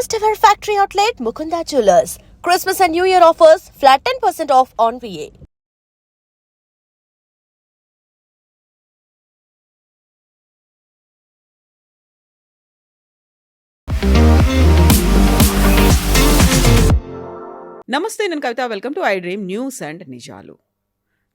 First ever factory outlet Mukunda Jewelers. Christmas and New Year offers flat 10% off on VA. నమస్తే, నేను Kavitha. Welcome to I dream news and నిజాలు.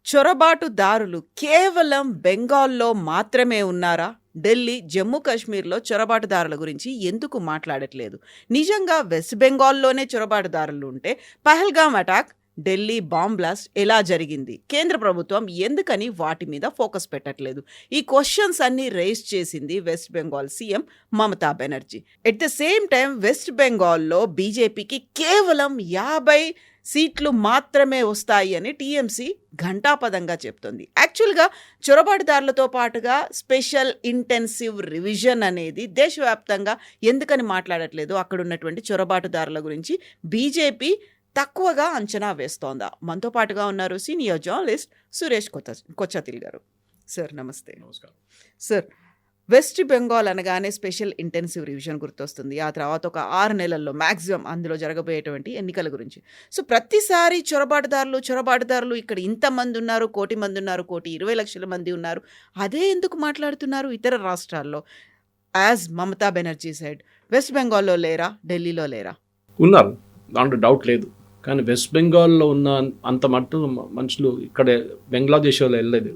చొరబాటుదారులు కేవలం బెంగాల్లో మాత్రమే ఉన్నారా? ఢిల్లీ, జమ్మూ కాశ్మీర్లో చొరబాటుదారుల గురించి ఎందుకు మాట్లాడట్లేదు? నిజంగా వెస్ట్ బెంగాల్లోనే చొరబాటుదారులు ఉంటే Pahalgam attack, Delhi bomb blast ఎలా జరిగింది? కేంద్ర ప్రభుత్వం ఎందుకని వాటి మీద ఫోకస్ పెట్టట్లేదు? ఈ క్వశ్చన్స్ అన్ని రేస్ చేసింది west Bengal CM Mamata Banerjee. At the same time west బెంగాల్లో బీజేపీకి కేవలం 50 సీట్లు మాత్రమే వస్తాయి అని టీఎంసీ ఘంటాపదంగా చెప్తుంది. యాక్చువల్గా చొరబాటుదారులతో పాటుగా స్పెషల్ ఇంటెన్సివ్ రివిజన్ అనేది దేశవ్యాప్తంగా ఎందుకని మాట్లాడట్లేదు? అక్కడ ఉన్నటువంటి చొరబాటుదారుల గురించి బీజేపీ తక్కువగా అంచనా వేస్తోందా? మనతో పాటుగా ఉన్నారు సీనియర్ జర్నలిస్ట్ సురేష్ కొచ్చతిల్ గారు. సార్ నమస్తే. నమస్కారం సార్, వెస్ట్ బెంగాల్ అనగానే స్పెషల్ ఇంటెన్సివ్ రివిజన్ గుర్తొస్తుంది. ఆ తర్వాత ఒక 6 నెలల్లో మ్యాక్సిమం అందులో జరగబోయేటువంటి ఎన్నికల గురించి. సో ప్రతిసారి చొరబాటుదారులు ఇక్కడ ఇంతమంది ఉన్నారు, 1 కోటి మంది ఉన్నారు, 1,20,00,000 మంది ఉన్నారు. అదే ఎందుకు మాట్లాడుతున్నారు ఇతర రాష్ట్రాల్లో? As Mamata Banerjee side west బెంగాల్లో లేరా, ఢిల్లీలో లేరా? ఉన్నారు, దాంట్లో డౌట్ లేదు. కానీ వెస్ట్ బెంగాల్లో ఉన్న అంత మట్టు మనుషులు ఇక్కడ బంగ్లాదేశ్ వాళ్ళు వెళ్ళలేదు.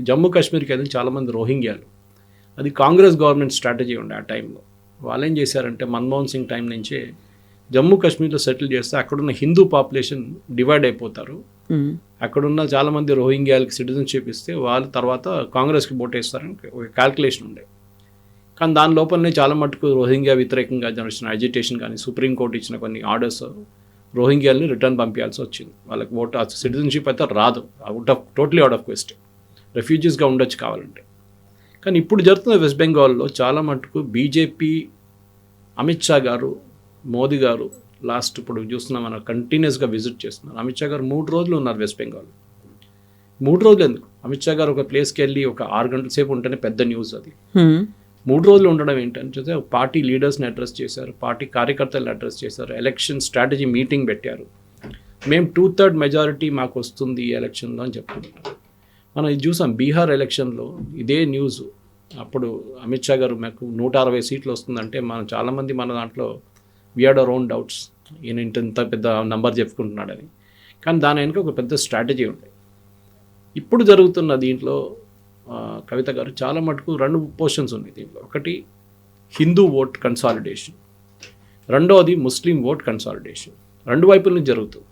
జమ్మూ కాశ్మీర్కి వెళ్ళి చాలామంది రోహింగ్యాలు. అది కాంగ్రెస్ గవర్నమెంట్ స్ట్రాటజీ ఉండే ఆ టైంలో. వాళ్ళు ఏం చేశారంటే మన్మోహన్ సింగ్ టైం నుంచే జమ్మూ కాశ్మీర్లో సెటిల్ చేస్తే అక్కడున్న హిందూ పాపులేషన్ డివైడ్ అయిపోతారు. అక్కడున్న చాలామంది రోహింగ్యాలకి సిటిజన్షిప్ ఇస్తే వాళ్ళు తర్వాత కాంగ్రెస్కి ఓటేస్తారని ఒక క్యాల్కులేషన్ ఉండే. కానీ దాని లోపలనే చాలా మటుకు రోహింగ్యా వ్యతిరేకంగా జరిగిన అజిటేషన్ కానీ సుప్రీంకోర్టు ఇచ్చిన కొన్ని ఆర్డర్స్ రోహింగ్యాలని రిటర్న్ పంపించాల్సి వచ్చింది. వాళ్ళకి ఓటు సిటిజన్షిప్ అయితే రాదు, టోటలీ అవుట్ ఆఫ్ క్వశ్చన్. రెఫ్యూజీస్గా ఉండొచ్చు కావాలంటే. కానీ ఇప్పుడు జరుగుతున్న వెస్ట్ బెంగాల్లో చాలా మటుకు బీజేపీ, అమిత్ షా గారు, మోదీ గారు లాస్ట్ ఇప్పుడు చూస్తున్నాం మనం కంటిన్యూస్గా విజిట్ చేస్తున్నారు. అమిత్ షా గారు 3 రోజులు ఉన్నారు వెస్ట్ బెంగాల్. 3 రోజులు ఎందుకు? అమిత్ షా గారు ఒక ప్లేస్కి వెళ్ళి ఒక 6 గంటల సేపు ఉంటేనే పెద్ద న్యూస్ అది. 3 రోజులు ఉండడం ఏంటంటే పార్టీ లీడర్స్ని అడ్రస్ చేశారు, పార్టీ కార్యకర్తలను అడ్రస్ చేశారు, ఎలక్షన్ స్ట్రాటజీ మీటింగ్ పెట్టారు. మేము 2/3 మెజారిటీ మాకు వస్తుంది ఈ ఎలక్షన్లో అని చెప్పుకుంటున్నాం. మనం ఇది చూసాం బీహార్ ఎలక్షన్లో ఇదే న్యూస్. అప్పుడు అమిత్ షా గారు మాకు 160 సీట్లు వస్తుందంటే మనం చాలామంది మన దాంట్లో we had our own doubts, ఈయన ఇంత పెద్ద నంబర్ చెప్పుకుంటున్నాడని. కానీ దాని వెనుక ఒక పెద్ద స్ట్రాటజీ ఉంది. ఇప్పుడు జరుగుతున్న దీంట్లో కవిత గారు చాలా మటుకు 2 పోర్షన్స్ ఉన్నాయి దీంట్లో. ఒకటి హిందూ ఓట్ కన్సాలిడేషన్, రెండవది ముస్లిం ఓట్ కన్సాలిడేషన్. 2 వైపుల నుంచి జరుగుతుంది.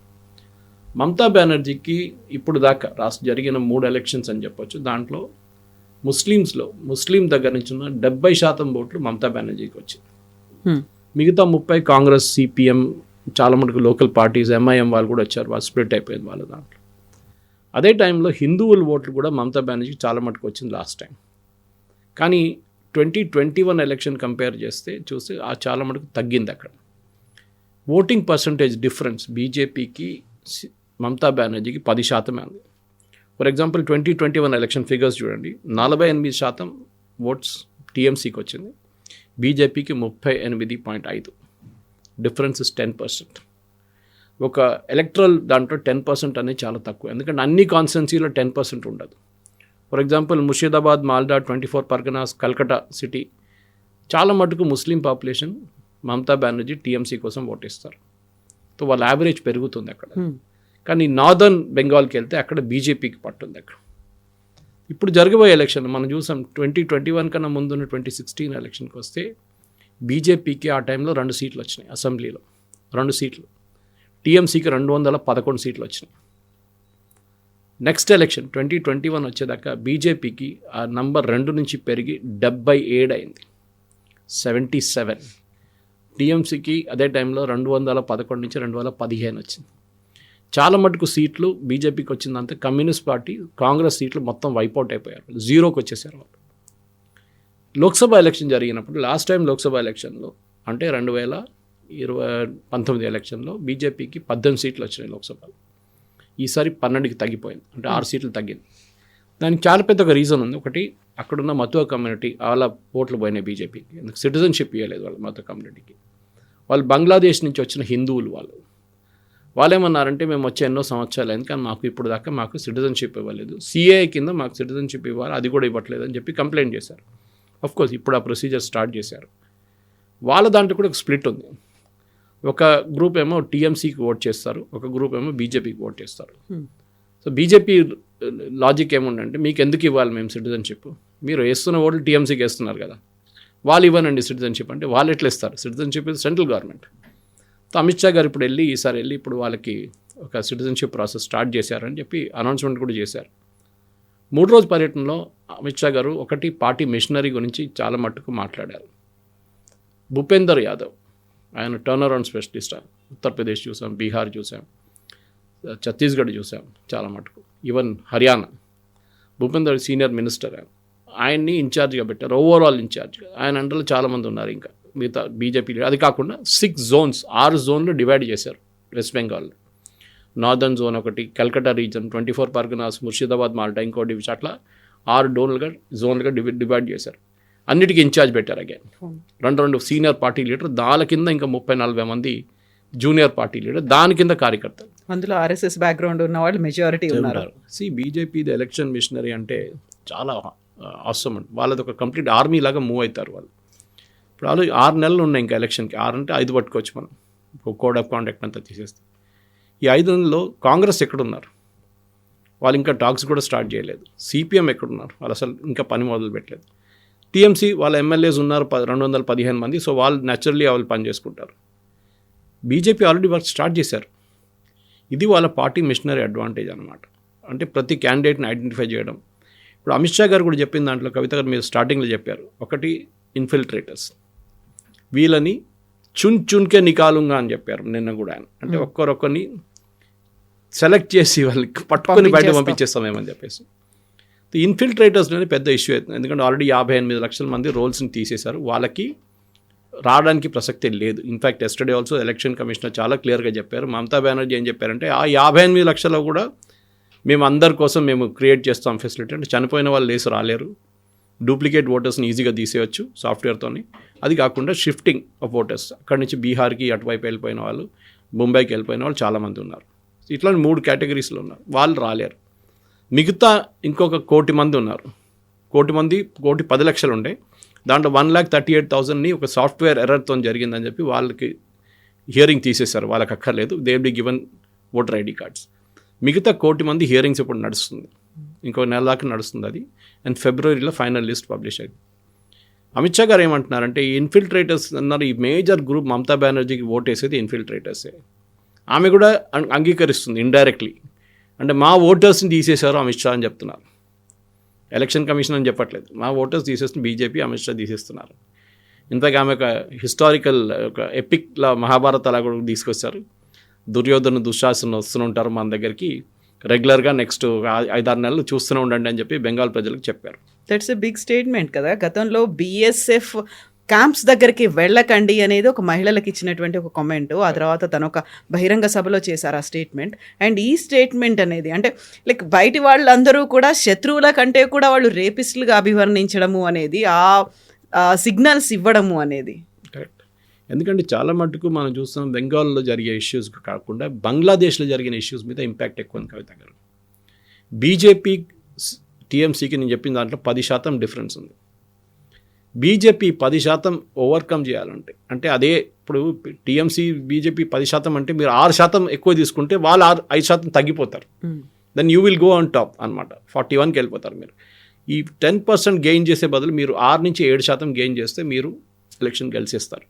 మమతా బెనర్జీకి ఇప్పుడు దాకా జరిగిన 3 ఎలక్షన్స్ అని చెప్పొచ్చు. దాంట్లో ముస్లిం దగ్గర నుంచి ఉన్న 70% ఓట్లు మమతా బెనర్జీకి వచ్చింది. మిగతా 30 కాంగ్రెస్, సిపిఎం, చాలా మటుకు లోకల్ పార్టీస్, ఎంఐఎం వాళ్ళు కూడా వచ్చారు. వాళ్ళు స్ప్లిట్ అయిపోయింది వాళ్ళ దాంట్లో. అదే టైంలో హిందువుల ఓట్లు కూడా మమతా బెనర్జీకి చాలా మటుకు వచ్చింది లాస్ట్ టైం. కానీ 2021 ఎలక్షన్ కంపేర్ చేస్తే చూస్తే చాలా మటుకు తగ్గింది. అక్కడ ఓటింగ్ పర్సంటేజ్ డిఫరెన్స్ బీజేపీకి మమతా బెనర్జీకి 10% ఉంది. ఫర్ ఎగ్జాంపుల్ 2021 ఎలక్షన్ ఫిగర్స్ చూడండి. 48% ఓట్స్ టీఎంసీకి వచ్చింది, బీజేపీకి 38.5. Difference is 10%. ఒక ఎలక్ట్రల్ దాంట్లో 10% అనేది చాలా తక్కువ. ఎందుకంటే అన్ని కాన్స్టిట్యున్సీలో 10% ఉండదు. For example Murshidabad, Malda, 24 Parganas, Calcutta city చాలా మటుకు ముస్లిం పాపులేషన్ మమతా బెనర్జీ టీఎంసీ కోసం ఓటేస్తారు. సో వాళ్ళ యావరేజ్ పెరుగుతుంది అక్కడ. కానీ నార్దర్న్ బెంగాల్కి వెళ్తే అక్కడ బీజేపీకి పట్టుంది. అక్కడ ఇప్పుడు జరగబోయే ఎలక్షన్ మనం చూసాం. 2021 కన్నా ముందున్న 2016 ఎలక్షన్కి వస్తే బీజేపీకి ఆ టైంలో 2 సీట్లు వచ్చినాయి అసెంబ్లీలో. 2 సీట్లు. టీఎంసీకి 211 సీట్లు వచ్చినాయి. నెక్స్ట్ ఎలక్షన్ 2021 వచ్చేదాకా బీజేపీకి ఆ నంబర్ 2 నుంచి పెరిగి 77 అయింది, 77. టీఎంసీకి అదే టైంలో 211 నుంచి 215 వచ్చింది. చాలా మటుకు సీట్లు బీజేపీకి వచ్చిందంటే కమ్యూనిస్ట్ పార్టీ, కాంగ్రెస్ సీట్లు మొత్తం వైపౌట్ అయిపోయారు, 0కి వచ్చేసారు వాళ్ళు. లోక్సభ ఎలక్షన్ జరిగినప్పుడు లాస్ట్ టైం లోక్సభ ఎలక్షన్లో అంటే 2019 ఎలక్షన్లో బీజేపీకి 18 సీట్లు వచ్చినాయి లోక్సభలో. ఈసారి 12కి తగ్గిపోయింది, అంటే 6 సీట్లు తగ్గింది. దానికి చాలా పెద్ద ఒక రీజన్ ఉంది. ఒకటి అక్కడున్న మతువా కమ్యూనిటీ వాళ్ళ ఓట్లు పోయినాయి బీజేపీకి, ఎందుకు సిటిజన్షిప్ ఇవ్వలేదు వాళ్ళ మతువా కమ్యూనిటీకి. వాళ్ళు బంగ్లాదేశ్ నుంచి వచ్చిన హిందువులు వాళ్ళు ఏమన్నారంటే మేము వచ్చే ఎన్నో సంవత్సరాలు అయింది కానీ మాకు ఇప్పుడు దాకా మాకు సిటిజన్షిప్ ఇవ్వలేదు, సిఏఏ కింద మాకు సిటిజన్షిప్ ఇవ్వాలి, అది కూడా ఇవ్వట్లేదు అని చెప్పి కంప్లైంట్ చేశారు. కోర్స్ ఇప్పుడు ఆ ప్రొసీజర్ స్టార్ట్ చేశారు. వాళ్ళ దాంట్లో కూడా ఒక స్ప్లిట్ ఉంది. ఒక గ్రూప్ ఏమో టీఎంసీకి ఓట్ చేస్తారు, ఒక గ్రూప్ ఏమో బీజేపీకి ఓట్ చేస్తారు. సో బీజేపీ లాజిక్ ఏముందంటే మీకు ఎందుకు ఇవ్వాలి మేము సిటిజన్షిప్, మీరు వేస్తున్న ఓట్లు టీఎంసీకి వేస్తున్నారు కదా, వాళ్ళు ఇవ్వనండి సిటిజన్షిప్ అంటే వాళ్ళు ఎట్లా ఇస్తారు, సిటిజన్షిప్ ఇది central government. So Amit Shah గారు ఇప్పుడు ఈసారి వెళ్ళి ఇప్పుడు వాళ్ళకి ఒక సిటిజన్షిప్ ప్రాసెస్ స్టార్ట్ చేశారని చెప్పి అనౌన్స్మెంట్ కూడా చేశారు. 3 రోజు పర్యటనలో అమిత్ షా గారు ఒకటి పార్టీ మిషనరీ గురించి చాలా మట్టుకు మాట్లాడారు. భూపేందర్ యాదవ్ ఆయన టర్న్ అరౌండ్ స్పెషలిస్ట్, ఉత్తరప్రదేశ్ చూసాం, బీహార్ చూసాం, ఛత్తీస్గఢ్ చూసాం చాలా మటుకు, even Haryana. Bhupender senior minister, ఆయన్ని ఇన్ఛార్జ్గా పెట్టారు, ఓవరాల్ ఇన్ఛార్జ్. ఆయన అండర్లో చాలామంది ఉన్నారు ఇంకా మిగతా బీజేపీ. అది కాకుండా 6 జోన్స్ 6 జోన్లు డివైడ్ చేశారు వెస్ట్ బెంగాల్లో. నార్దర్న్ జోన్ ఒకటి, Calcutta reason, 24 Parganas, Murshidabad, Malta ఇంకోటి, అట్లా 6 జోన్లుగా డివైడ్ చేశారు. అన్నిటికీ ఇన్ఛార్జ్ పెట్టారు. అగైన్ 2 సీనియర్ పార్టీ లీడర్, దాని కింద ఇంకా 30-40 మంది జూనియర్ పార్టీ లీడర్, దాని కింద కార్యకర్తలు. అందులో ఆర్ఎస్ఎస్ బ్యాక్గ్రౌండ్ ఉన్న వాళ్ళు మెజారిటీ ఉన్నారు. బీజేపీది ఎలక్షన్ మిషనరీ అంటే చాలా అవసరం అండి. వాళ్ళది ఒక కంప్లీట్ ఆర్మీ లాగా మూవ్ అవుతారు వాళ్ళు. ఇప్పుడు వాళ్ళు 6 నెలలు ఉన్నాయి ఇంకా ఎలక్షన్కి. 6 అంటే 5 పట్టుకోవచ్చు మనం, కోడ్ ఆఫ్ కాండక్ట్ అంతా తీసేస్తే. ఈ 5 నెలల్లో కాంగ్రెస్ ఎక్కడున్నారు, వాళ్ళు ఇంకా టాక్స్ కూడా స్టార్ట్ చేయలేదు. సిపిఎం ఎక్కడున్నారు, వాళ్ళు అసలు ఇంకా పని మొదలు పెట్టలేదు. టీఎంసీ వాళ్ళ ఎమ్మెల్యేస్ ఉన్నారు 215 మంది, సో వాళ్ళు న్యాచురల్లీ వాళ్ళు పని చేసుకుంటారు. బీజేపీ ఆల్రెడీ వర్క్ స్టార్ట్ చేశారు. ఇది వాళ్ళ పార్టీ మిషనరీ అడ్వాంటేజ్ అనమాట. అంటే ప్రతి క్యాండిడేట్ని ఐడెంటిఫై చేయడం. ఇప్పుడు అమిత్ షా గారు కూడా చెప్పిన దాంట్లో, కవిత గారు మీరు స్టార్టింగ్లో చెప్పారు, ఒకటి ఇన్ఫిల్ట్రేటర్స్, వీళ్ళని చున్కే నికాలుంగా అని చెప్పారు నిన్న కూడా ఆయన. అంటే ఒక్కరొక్కరిని సెలెక్ట్ చేసి వాళ్ళకి పట్టుకొని బయట పంపించేస్తామేమని చెప్పేసి. ఇన్ఫిల్ట్రేటర్స్ అనేది పెద్ద ఇష్యూ అవుతుంది. ఎందుకంటే ఆల్రెడీ 58 లక్షల మంది రోల్స్ని తీసేశారు, వాళ్ళకి రావడానికి ప్రసక్తి లేదు. In fact yesterday also election commissioner చాలా క్లియర్గా చెప్పారు. మమతా బెనర్జీ ఏం చెప్పారంటే ఆ 58 లక్షల్లో కూడా మేము అందరి కోసం మేము క్రియేట్ చేస్తాం ఫెసిలిటీ. అంటే చనిపోయిన వాళ్ళు లేసి రాలేరు, డూప్లికేట్ ఓటర్స్ని ఈజీగా తీసేయచ్చు సాఫ్ట్వేర్తోని. అది కాకుండా షిఫ్టింగ్ ఆఫ్ ఓటర్స్, అక్కడి నుంచి బీహార్కి అటువైపు వెళ్ళిపోయిన వాళ్ళు, ముంబైకి వెళ్ళిపోయిన వాళ్ళు చాలామంది ఉన్నారు. ఇట్లా 3 కేటగిరీస్లో ఉన్నారు, వాళ్ళు రాలేరు. మిగతా ఇంకొక 1 కోటి మంది ఉన్నారు. 1,10 లక్షలు ఉండే, దాంట్లో 1,38,000ని ఒక సాఫ్ట్వేర్ ఎర్రర్తో జరిగిందని చెప్పి వాళ్ళకి హియరింగ్ తీసేశారు, వాళ్ళకి అక్కర్లేదు, they will be given voter ID cards. మిగతా 1 కోటి మంది హియరింగ్స్ ఇప్పుడు నడుస్తుంది, ఇంకో నెల దాకా నడుస్తుంది అది. అండ్ ఫిబ్రవరిలో ఫైనల్ లిస్ట్ పబ్లిష్ అయింది. అమిత్ షా గారు ఏమంటున్నారంటే ఈ ఇన్ఫిల్ట్రేటర్స్ అన్నారు, ఈ మేజర్ గ్రూప్ మమతా బెనర్జీకి ఓట్ వేసేది ఇన్ఫిల్ట్రేటర్సే. ఆమె కూడా అంగీకరిస్తుంది ఇండైరెక్ట్లీ. అంటే మా ఓటర్స్ని తీసేశారు అమిత్ షా అని చెప్తున్నారు. ఎలక్షన్ కమిషన్ అని చెప్పట్లేదు, మా ఓటర్స్ తీసేస్తున్న బీజేపీ, అమిత్ షా తీసేస్తున్నారు. ఇంతగా ఆమె ఒక హిస్టారికల్ ఒక ఎపిక్లా మహాభారత్ అలా కూడా తీసుకొచ్చారు. దుర్యోధను దుశ్శాసన వస్తూనే మన దగ్గరికి రెగ్యులర్గా, నెక్స్ట్ 5-6 నెలలు చూస్తూనే ఉండండి అని చెప్పి బెంగాల్ ప్రజలకు చెప్పారు. దట్స్ ఎ బిగ్ స్టేట్మెంట్ కదా. గతంలో బీఎస్ఎఫ్ క్యాంప్స్ దగ్గరికి వెళ్ళకండి అనేది ఒక మహిళలకు ఇచ్చినటువంటి ఒక కామెంట్. ఆ తర్వాత తను ఒక బహిరంగ సభలో చేశారు ఆ స్టేట్మెంట్. అండ్ ఈ స్టేట్మెంట్ అనేది అంటే లైక్ బయటి వాళ్ళందరూ కూడా శత్రువుల కంటే కూడా వాళ్ళు రేపిస్టులుగా అభివర్ణించడము అనేది, ఆ సిగ్నల్స్ ఇవ్వడము అనేది కరెక్ట్. ఎందుకంటే చాలా మటుకు మనం చూస్తాం బెంగాల్లో జరిగే ఇష్యూస్ కాకుండా బంగ్లాదేశ్లో జరిగిన ఇష్యూస్ మీద ఇంపాక్ట్ ఎక్కువ ఉంది కవిత గారు. బీజేపీ టీఎంసీకి నేను చెప్పిన దాంట్లో 10% డిఫరెన్స్ ఉంది. బీజేపీ 10% ఓవర్కమ్ చేయాలంటే, అంటే అదే ఇప్పుడు టీఎంసీ బీజేపీ 10% అంటే మీరు 6% ఎక్కువ తీసుకుంటే వాళ్ళు 5% తగ్గిపోతారు. Then you will go on top అనమాట. 41కి వెళ్ళిపోతారు మీరు. ఈ 10% గెయిన్ చేసే బదులు మీరు 6 నుంచి 7% గెయిన్ చేస్తే మీరు ఎలక్షన్ గెలిచేస్తారు.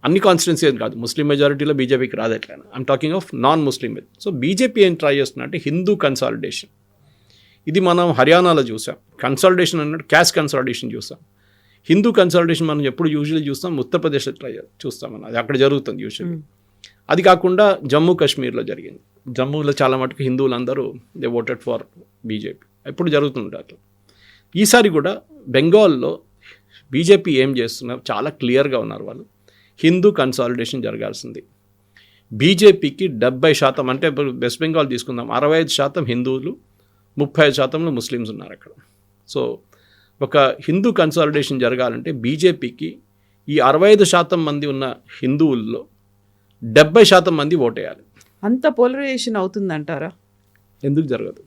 అన్ని కాన్స్టిట్యున్సీ కాదు, ముస్లిం మెజారిటీలో బీజేపీకి రాదు ఎట్లయినా. I'm talking of non Muslim. So BJP ఏం ట్రై చేస్తున్నా అంటే హిందూ కన్సాలిడేషన్. ఇది మనం హర్యానాలో చూసాం. కన్సాలిడేషన్ అన్నట్టు క్యాస్ట్ కన్సాలిడేషన్ చూసాం. హిందూ కన్సాలిడేషన్ మనం ఎప్పుడు యూజువల్లీ చూస్తాం, ఉత్తరప్రదేశ్లో చూస్తాం అది అక్కడ జరుగుతుంది యూజువల్లీ. అది కాకుండా జమ్మూ కాశ్మీర్లో జరిగింది. జమ్మూలో చాలా మటుకు హిందువులందరూ దే ఓటెడ్ ఫర్ బీజేపీ. ఎప్పుడు జరుగుతుంది అట్లా. ఈసారి కూడా బెంగాల్లో బీజేపీ ఏం చేస్తున్నారు చాలా క్లియర్గా ఉన్నారు వాళ్ళు. హిందూ కన్సాలిడేషన్ జరగాల్సింది. బీజేపీకి 70%, అంటే ఇప్పుడు వెస్ట్ బెంగాల్ తీసుకుందాం, 65% హిందువులు, 35% ముస్లిమ్స్ ఉన్నారు అక్కడ. సో ఒక హిందూ కన్సాలిడేషన్ జరగాలంటే బీజేపీకి ఈ 65% మంది ఉన్న హిందువుల్లో 70% మంది ఓటేయాలి. అంత పోలరైజేషన్ అవుతుందంటారా? ఎందుకు జరగదు?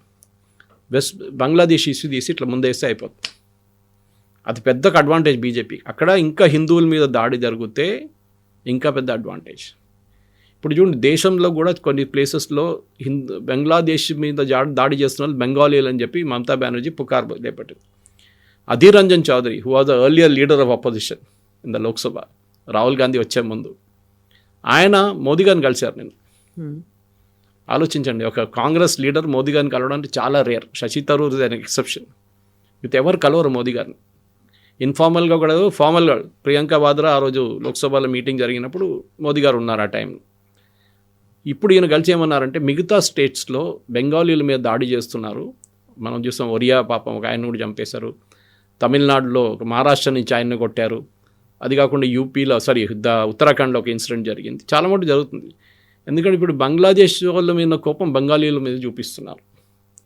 బంగ్లాదేశ్ ఇష్యూ తీసి ఇట్లా ముందేస్తే అయిపోతుంది. అది పెద్ద అడ్వాంటేజ్ బీజేపీ. అక్కడ ఇంకా హిందువుల మీద దాడి జరిగితే ఇంకా పెద్ద అడ్వాంటేజ్. ఇప్పుడు చూడండి, దేశంలో కూడా కొన్ని ప్లేసెస్లో బంగ్లాదేశ్ మీద దాడి చేస్తున్న వాళ్ళు బెంగాలీలు అని చెప్పి మమతా బెనర్జీ పుకారు లేపట్టింది. Adhir Ranjan Chowdhury, who was the earlier leader of opposition in the Lok Sabha, Rahul Gandhi వచ్చే ముందు, ఆయన మోదీ గారిని కలిశారు. నేను ఆలోచించండి, ఒక కాంగ్రెస్ లీడర్ మోదీ గారిని కలవడం అంటే చాలా rare. Shashi Tharoor is an exception. With ఎవరు కలవరు మోదీ గారిని. ఇన్ఫార్మల్గా కూడా, ఫార్మల్గా ప్రియాంక వాద్రా ఆ రోజు లోక్సభలో మీటింగ్ జరిగినప్పుడు మోదీ గారు ఉన్నారు ఆ టైంలో. ఇప్పుడు ఈయన కలిసి ఏమన్నారంటే, మిగతా స్టేట్స్లో బెంగాలీల మీద దాడి చేస్తున్నారు. మనం చూస్తాం, ఒరియా పాపం ఒక ఆయన కూడా చంపేశారు. తమిళనాడులో ఒక మహారాష్ట్ర నుంచి ఆయన్ని కొట్టారు. అది కాకుండా యూపీలో ఉత్తరాఖండ్లో ఒక ఇన్సిడెంట్ జరిగింది. చాలా మటుకు జరుగుతుంది. ఎందుకంటే ఇప్పుడు బంగ్లాదేశ్ వాళ్ళ మీద కోపం బెంగాలీల మీద చూపిస్తున్నారు.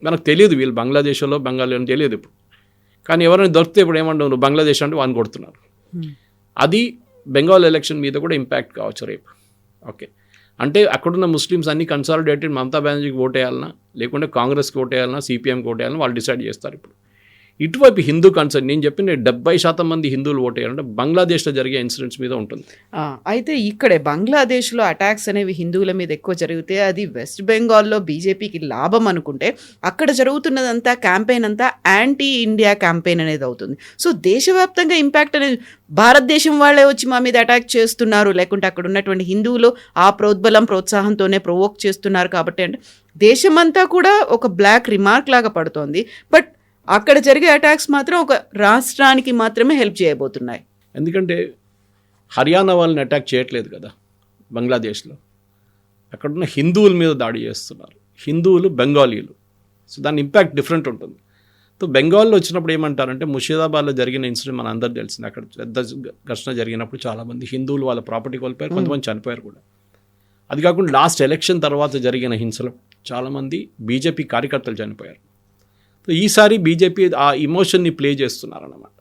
మనకు తెలియదు వీళ్ళు బంగ్లాదేశ్ వాళ్ళు బెంగాలీ అని తెలియదు ఇప్పుడు. కానీ ఎవరైనా దొరికితే ఇప్పుడు ఏమంటావు, నువ్వు బంగ్లాదేశ్ అంటే వాడిని కొడుతున్నారు. అది బెంగాల్ ఎలక్షన్ మీద కూడా ఇంపాక్ట్ కావచ్చు రేపు. ఓకే, అంటే అక్కడున్న ముస్లిమ్స్ అన్ని కన్సాలిడేటెడ్ మమతా బెనర్జీకి ఓటేయాలన్నా, లేకుంటే కాంగ్రెస్కి ఓటేయాలన్నా, సిపిఎంకి ఓటేయాలన్నా వాళ్ళు డిసైడ్ చేస్తారు. ఇప్పుడు ఇటువైపు హిందూ కన్సర్న్, నేను చెప్పిన 70% మంది హిందువులు ఓటేయాలంటే బంగ్లాదేశ్లో జరిగే ఇన్సిడెంట్స్ మీద ఉంటుంది. అయితే ఇక్కడే బంగ్లాదేశ్లో అటాక్స్ అనేవి హిందువుల మీద ఎక్కువ జరిగితే అది వెస్ట్ బెంగాల్లో బీజేపీకి లాభం అనుకుంటే, అక్కడ జరుగుతున్నదంతా క్యాంపెయిన్ అంతా యాంటీ ఇండియా క్యాంపెయిన్ అనేది అవుతుంది. సో దేశవ్యాప్తంగా ఇంపాక్ట్ అనేది, భారతదేశం వాళ్ళే వచ్చి మా మీద అటాక్ చేస్తున్నారు, లేకుంటే అక్కడ ఉన్నటువంటి హిందువులు ఆ ప్రోత్సాహంతోనే ప్రొవోక్ చేస్తున్నారు కాబట్టి అంటే దేశమంతా కూడా ఒక బ్లాక్ రిమార్క్ లాగా పడుతోంది. బట్ అక్కడ జరిగే అటాక్స్ మాత్రం ఒక రాష్ట్రానికి మాత్రమే హెల్ప్ చేయబోతున్నాయి. ఎందుకంటే హర్యానా వాళ్ళని అటాక్ చేయట్లేదు కదా బంగ్లాదేశ్లో, అక్కడున్న హిందువుల మీద దాడి చేస్తున్నారు. హిందువులు బెంగాలీలు, సో దాని ఇంపాక్ట్ డిఫరెంట్ ఉంటుంది. సో బెంగాల్లో వచ్చినప్పుడు ఏమంటారంటే, ముషీదాబాద్లో జరిగిన ఇన్సిడెంట్ మన అందరికీ తెలిసింది. అక్కడ పెద్ద ఘర్షణ జరిగినప్పుడు చాలామంది హిందువులు వాళ్ళ ప్రాపర్టీ కోల్పోయారు, కొంతమంది చనిపోయారు కూడా. అది కాకుండా లాస్ట్ ఎలక్షన్ తర్వాత జరిగిన హింసలో చాలామంది బీజేపీ కార్యకర్తలు చనిపోయారు. సో ఈసారి బీజేపీ ఆ ఇమోషన్ని ప్లే చేస్తున్నారన్నమాట.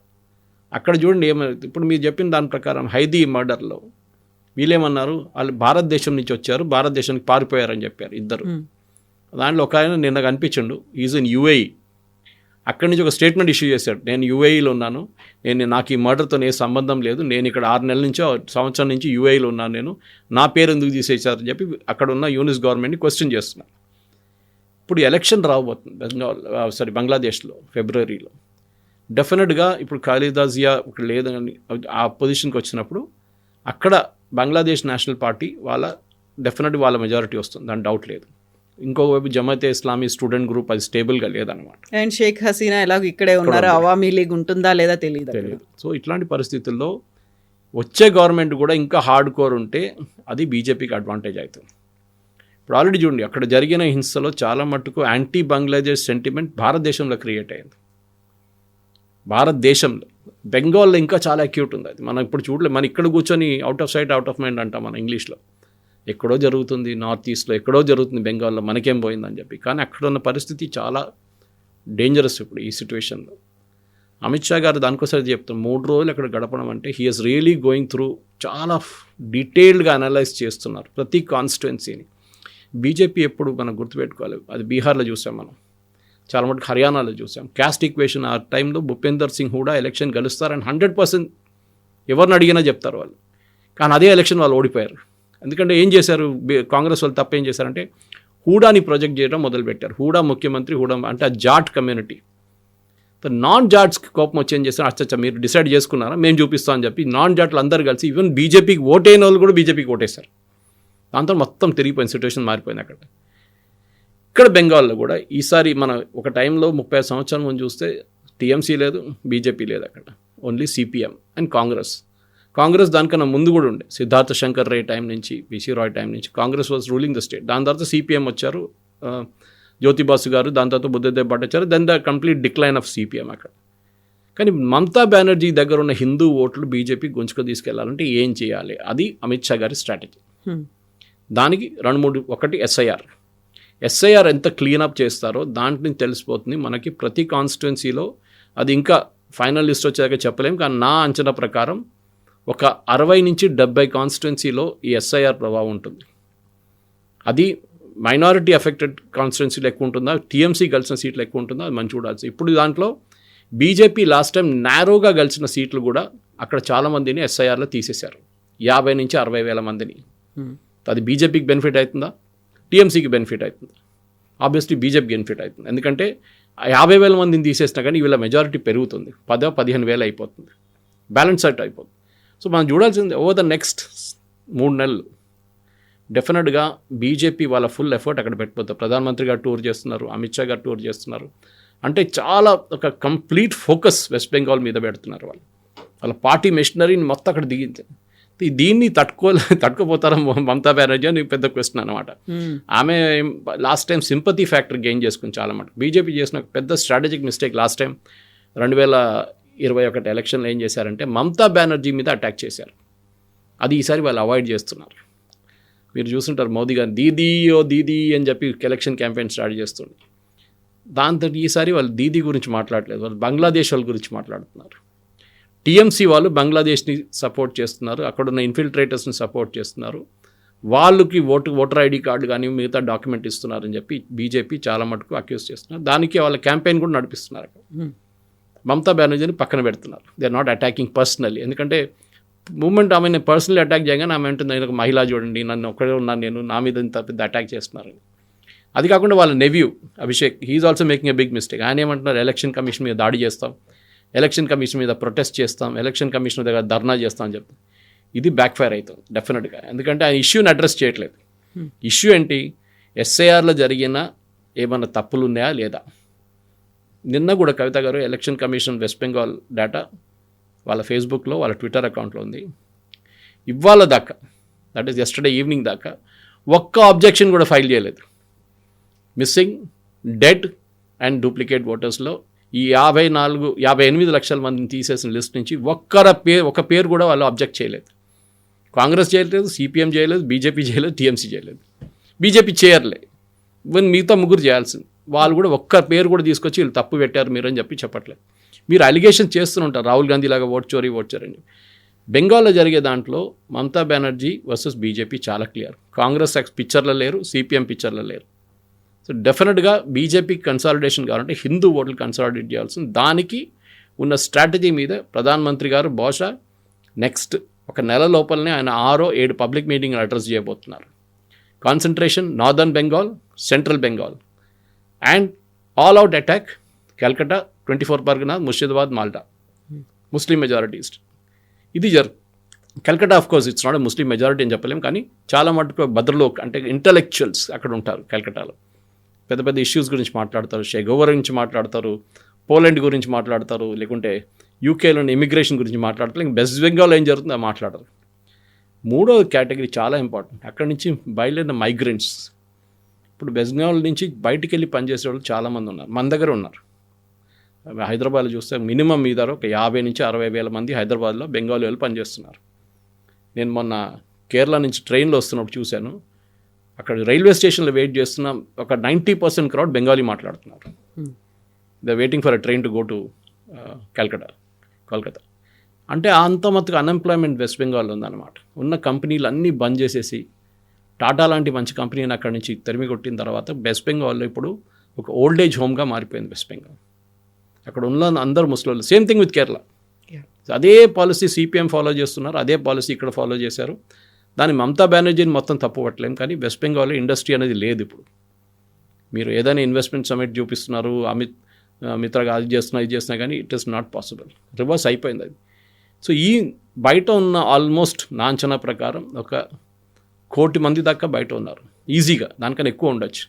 అక్కడ చూడండి ఏమైంది. ఇప్పుడు మీరు చెప్పిన దాని ప్రకారం హైదీ మర్డర్లో వీళ్ళేమన్నారు, వాళ్ళు భారతదేశం నుంచి వచ్చారు, భారతదేశానికి పారిపోయారని చెప్పారు ఇద్దరు. దాంట్లో ఒక ఆయన నిన్న కనిపించిండు, ఈజ్ ఇన్ యుఏఈ. అక్కడి నుంచి ఒక స్టేట్మెంట్ ఇష్యూ చేశాడు, నేను యుఏఈలో ఉన్నాను, నాకు ఈ మర్డర్తో ఏ సంబంధం లేదు, నేను ఇక్కడ 6 నెలల నుంచో సంవత్సరం నుంచి యుఏఈలో ఉన్నాను, నా పేరు ఎందుకు తీసేశారని చెప్పి అక్కడ ఉన్న యూనిస్ గవర్నమెంట్ని క్వశ్చన్ చేస్తున్నారు. ఇప్పుడు ఎలక్షన్ రాబోతుంది బంగ్లాదేశ్లో ఫిబ్రవరిలో. డెఫినెట్గా ఇప్పుడు ఖాలిదా జియా ఇక్కడ లేదని ఆ పొజిషన్కి వచ్చినప్పుడు అక్కడ బంగ్లాదేశ్ నేషనల్ పార్టీ డెఫినెట్గా వాళ్ళ మెజారిటీ వస్తుంది, దాని డౌట్ లేదు. ఇంకోవైపు జమాతే ఇస్లామీ స్టూడెంట్ గ్రూప్ అది స్టేబుల్గా లేదనమాట. అండ్ షేక్ హసీనా ఎలాగో ఇక్కడే ఉన్నారు, అవామీ లీగ్ ఉంటుందా లేదా తెలియదు. సో ఇట్లాంటి పరిస్థితుల్లో వచ్చే గవర్నమెంట్ కూడా ఇంకా హార్డ్ కోర్ ఉంటే అది బీజేపీకి అడ్వాంటేజ్ అవుతుంది. ఇప్పుడు ఆల్రెడీ చూడండి, అక్కడ జరిగిన హింసలో చాలా మట్టుకు యాంటీ బంగ్లాదేశ్ సెంటిమెంట్ భారతదేశంలో క్రియేట్ అయింది. భారతదేశంలో, బెంగాల్లో ఇంకా చాలా అక్యూట్ ఉంది అది. మనం ఇప్పుడు చూడలేదు, మనం ఇక్కడ కూర్చొని out of sight out of mind అంటాం మన ఇంగ్లీష్లో. ఎక్కడో జరుగుతుంది నార్త్ ఈస్ట్లో, ఎక్కడో జరుగుతుంది బెంగాల్లో, మనకేం పోయిందని చెప్పి. కానీ అక్కడ ఉన్న పరిస్థితి చాలా డేంజరస్ ఇప్పుడు ఈ సిచ్యువేషన్లో. అమిత్ షా గారు దానికోసం చెప్తాం, 3 రోజులు అక్కడ గడపడం అంటే he is really going through, చాలా డీటెయిల్డ్గా అనలైజ్ చేస్తున్నారు ప్రతి కాన్స్టిట్యుయెన్సీని. బీజేపీ ఎప్పుడు మనం గుర్తుపెట్టుకోవాలి, అది బీహార్లో చూసాం మనం, చాలా మటుకు హర్యానాలో చూసాం. క్యాస్ట్ ఈక్వేషన్ ఆ టైంలో భూపేందర్ సింగ్ హూడా ఎలక్షన్ గెలుస్తారని 100% ఎవరిని అడిగినా చెప్తారు వాళ్ళు. కానీ అదే ఎలక్షన్ వాళ్ళు ఓడిపోయారు. ఎందుకంటే ఏం చేశారు కాంగ్రెస్ వాళ్ళు, తప్పేం చేశారంటే హూడాని ప్రొజెక్ట్ చేయడం మొదలుపెట్టారు. హూడా ముఖ్యమంత్రి, హూడా అంటే ఆ జాట్ కమ్యూనిటీ. నాన్ జాట్స్కి కోపం వచ్చి ఏం చేస్తారు, అచ్చా మీరు డిసైడ్ చేసుకున్నారా, మేము చూపిస్తామని చెప్పి నాన్ జాట్లు అందరు కలిసి ఈవెన్ బీజేపీకి ఓటైన వాళ్ళు కూడా బీజేపీకి ఓటేశారు. దాంతో మొత్తం తిరిగిపోయిన సిచ్యువేషన్ మారిపోయింది అక్కడ. ఇక్కడ బెంగాల్లో కూడా ఈసారి మన ఒక టైంలో 30 సంవత్సరాల ముందు చూస్తే టీఎంసీ లేదు, బీజేపీ లేదు, అక్కడ ఓన్లీ సిపిఎం అండ్ కాంగ్రెస్ దానికన్నా ముందు కూడా ఉండే. సిద్ధార్థ శంకర్ రే టైం నుంచి, పిసి రాయ్ టైం నుంచి Congress was ruling the state. దాని తర్వాత సిపిఎం వచ్చారు, జ్యోతిబాసు గారు, దాని తర్వాత Buddhadev Bhattacharya, then the complete decline of CPM అక్కడ. కానీ మమతా బెనర్జీ దగ్గర ఉన్న హిందూ ఓట్లు బీజేపీ గుంజుకు తీసుకెళ్లాలంటే ఏం చేయాలి, అది అమిత్ షా గారి స్ట్రాటజీ. దానికి 2-3, ఒకటి ఎస్ఐఆర్ ఎంత క్లీనప్ చేస్తారో దాంట్లో తెలిసిపోతుంది మనకి. ప్రతి కాన్స్టిట్యున్సీలో అది ఇంకా ఫైనల్ లిస్ట్ వచ్చాక చెప్పలేం, కానీ నా అంచనా ప్రకారం ఒక 60 నుంచి 70 కాన్స్టిట్యున్సీలో ఈ ఎస్ఐఆర్ ప్రభావం ఉంటుంది. అది మైనారిటీ ఎఫెక్టెడ్ కాన్స్టిట్యున్సీలు ఎక్కువ ఉంటుందా, టీఎంసీ గెలిచిన సీట్లు ఎక్కువ ఉంటుందా, అది మంచి చూడాల్సి. ఇప్పుడు దాంట్లో బీజేపీ లాస్ట్ టైం నారోగా గెలిచిన సీట్లు కూడా అక్కడ చాలామందిని ఎస్ఐఆర్లో తీసేశారు, 50 నుంచి 60 వేల మందిని. అది బీజేపీకి బెనిఫిట్ అవుతుందా, టీఎంసీకి బెనిఫిట్ అవుతుందా? ఆబ్వియస్లీ బీజేపీకి బెనిఫిట్ అవుతుంది. ఎందుకంటే 50,000 మందిని తీసేసినా కానీ వీళ్ళ మెజారిటీ పెరుగుతుంది, 10-15,000 అయిపోతుంది, బ్యాలెన్స్ అవుట్ అయిపోతుంది. సో మనం చూడాల్సింది ఓవర్ ద నెక్స్ట్ 3 నెలలు డెఫినెట్గా బీజేపీ వాళ్ళ ఫుల్ ఎఫర్ట్ అక్కడ పెట్టిపోతారు. ప్రధానమంత్రి గారు టూర్ చేస్తున్నారు, అమిత్ షా గారు టూర్ చేస్తున్నారు. అంటే చాలా ఒక కంప్లీట్ ఫోకస్ వెస్ట్ బెంగాల్ మీద పెడుతున్నారు. వాళ్ళ పార్టీ మెషినరీని మొత్తం అక్కడ దిగింది. దీన్ని తట్టుకోపోతారా మమతా బెనర్జీ అని పెద్ద క్వశ్చన్ అనమాట. ఆమె last time sympathy factor gain చేసుకుని చాలా మాట. బీజేపీ చేసిన పెద్ద స్ట్రాటజిక్ మిస్టేక్ లాస్ట్ టైం 2021 ఎలక్షన్లో ఏం చేశారంటే మమతా బెనర్జీ మీద అటాక్ చేశారు. అది ఈసారి వాళ్ళు అవాయిడ్ చేస్తున్నారు. మీరు చూస్తుంటారు మోదీ గారు దీదీ ఓ దీదీ అని చెప్పి ఎలక్షన్ క్యాంపెయిన్ స్టార్ట్ చేస్తుంది. దాంతో ఈసారి వాళ్ళు దీదీ గురించి మాట్లాడలేదు, వాళ్ళు బంగ్లాదేశ్ వాళ్ళ గురించి మాట్లాడుతున్నారు. టీఎంసీ వాళ్ళు బంగ్లాదేశ్ని సపోర్ట్ చేస్తున్నారు, అక్కడున్న ఇన్ఫిల్ట్రేటర్స్ని సపోర్ట్ చేస్తున్నారు, వాళ్ళకి ఓటర్ ఐడి కార్డు కానీ మిగతా డాక్యుమెంట్ ఇస్తున్నారని చెప్పి బీజేపీ చాలా మటుకు అక్యూజ్ చేస్తున్నారు. దానికి వాళ్ళ క్యాంపెయిన్ కూడా నడిపిస్తున్నారు. మమతా బెనర్జీని పక్కన పెడుతున్నారు. They are not attacking personally. ఎందుకంటే మూమెంట్ ఆమెను పర్సనల్లీ అటాక్ చేయగానే ఆమె అంటుంది నేను ఒక మహిళ చూడండి, నన్ను ఒక్కడే ఉన్నాను, నేను నా మీద ఇంత పెద్ద అటాక్ చేస్తున్నారని. అది కాకుండా వాళ్ళ nephew Abhishek, he's also making a big mistake. ఆయన ఏమంటున్నారు, ఎలక్షన్ కమిషన్ మీద దాడి చేస్తాం, ఎలక్షన్ కమిషన్ మీద ప్రొటెస్ట్ చేస్తాం, ఎలక్షన్ కమిషన్ దగ్గర ధర్నా చేస్తాం అని చెప్తాం. ఇది బ్యాక్ఫైర్ అవుతుంది డెఫినెట్గా. ఎందుకంటే ఆ ఇష్యూని అడ్రస్ చేయట్లేదు. ఇష్యూ ఏంటి, ఎస్ఐఆర్లో జరిగిన ఏమన్నా తప్పులు ఉన్నాయా లేదా. నిన్న కూడా కవిత గారు election commission west Bengal data వాళ్ళ ఫేస్బుక్లో వాళ్ళ ట్విట్టర్ అకౌంట్లో ఉంది. ఇవాళ దాకా, దట్ ఈస్ ఎస్టర్డే ఈవినింగ్ దాకా ఒక్క ఆబ్జెక్షన్ కూడా ఫైల్ చేయలేదు. మిస్సింగ్, డెడ్ అండ్ డూప్లికేట్ ఓటర్స్లో ఈ 58 లక్షల మందిని తీసేసిన లిస్ట్ నుంచి ఒక పేరు కూడా వాళ్ళు అబ్జెక్ట్ చేయలేదు. కాంగ్రెస్ చేయలేదు, సిపిఎం చేయలేదు, బీజేపీ చేయలేదు, టీఎంసీ చేయలేదు. బీజేపీ చేయర్లే, ఈవెన్ మిగతా ముగ్గురు చేయాల్సింది. వాళ్ళు కూడా ఒక్క పేరు కూడా తీసుకొచ్చి వీళ్ళు తప్పు పెట్టారు మీరు అని చెప్పి చెప్పట్లేదు. మీరు అలిగేషన్ చేస్తుంటారు, రాహుల్ గాంధీ లాగా ఓట్ చోరీ అని. బెంగాల్లో జరిగే దాంట్లో మమతా బెనర్జీ వర్సెస్ బీజేపీ చాలా క్లియర్. కాంగ్రెస్ పిక్చర్లో లేరు, సిపిఎం పిక్చర్లో లేరు. సో డెఫినెట్గా బీజేపీకి కన్సాలిడేషన్ కావాలంటే హిందూ ఓట్లు కన్సాలిడేట్ చేయాల్సింది. దానికి ఉన్న స్ట్రాటజీ మీద ప్రధానమంత్రి గారు బహుశా నెక్స్ట్ ఒక నెల లోపలనే ఆయన 6-7 పబ్లిక్ మీటింగ్లు అడ్రస్ చేయబోతున్నారు. Concentration northern Bengal, central Bengal and all out attack Calcutta, 24 Pargana, Murshidabad, Malda, Muslim majorities. ఇది Calcutta of course it's not Muslim majority అని చెప్పలేము, కానీ చాలా మటుకు భద్రలో అంటే ఇంటలెక్చువల్స్ అక్కడ ఉంటారు. కల్కట్టాలో పెద్ద పెద్ద ఇష్యూస్ గురించి మాట్లాడతారు, షెగోవర్ గురించి మాట్లాడతారు, పోలాండ్ గురించి మాట్లాడతారు, లేకుంటే యూకేలోని ఇమిగ్రేషన్ గురించి మాట్లాడతారు. ఇంకా వెస్ట్ బెంగాల్ ఏం జరుగుతుందో మాట్లాడరు. మూడో కేటగిరీ చాలా ఇంపార్టెంట్, అక్కడి నుంచి బయలుదేరిన మైగ్రెంట్స్. ఇప్పుడు వెస్ట్ బెంగాల్ నుంచి బయటికి వెళ్ళి పనిచేసే వాళ్ళు చాలామంది ఉన్నారు, మన దగ్గర ఉన్నారు. హైదరాబాద్లో చూస్తే మినిమం మీద ఒక 50 నుంచి 60 వేల మంది హైదరాబాద్లో బెంగాలీ వాళ్ళు పనిచేస్తున్నారు. నేను మొన్న కేరళ నుంచి ట్రైన్లో వస్తున్నప్పుడు చూశాను, అక్కడ రైల్వే స్టేషన్లో వెయిట్ చేస్తున్న ఒక 90% క్రౌడ్ బెంగాలీ మాట్లాడుతున్నారు. They waiting for a train to go to Kolkata. అంటే అంత మట్టుకు అన్ఎంప్లాయ్మెంట్ వెస్ట్ బెంగాల్లో ఉందన్నమాట. ఉన్న కంపెనీలు అన్నీ బంద్ చేసేసి టాటా లాంటి మంచి కంపెనీని అక్కడి నుంచి తరిమి కొట్టిన తర్వాత వెస్ట్ బెంగాల్లో ఇప్పుడు ఒక ఓల్డ్ ఏజ్ హోమ్గా మారిపోయింది వెస్ట్ బెంగాల్. అక్కడ ఉన్న అందరు ముస్లింలు. Same thing with Kerala. అదే పాలసీ సిపిఎం ఫాలో చేస్తున్నారు, అదే పాలసీ ఇక్కడ ఫాలో చేశారు. దాన్ని మమతా బెనర్జీని మొత్తం తప్పు పట్టలేం, కానీ వెస్ట్ బెంగాల్లో ఇండస్ట్రీ అనేది లేదు. ఇప్పుడు మీరు ఏదైనా ఇన్వెస్ట్మెంట్ సమిట్ చూపిస్తున్నారు, మిత్రగా అది చేస్తున్నా ఇది చేస్తున్నా, కానీ it is not possible. Reverse అయిపోయింది అది. సో ఈ బయట ఉన్న ఆల్మోస్ట్ నా అంచనా ప్రకారం ఒక 1 కోటి మంది దాకా బయట ఉన్నారు ఈజీగా, దానికన్నా ఎక్కువ ఉండొచ్చు.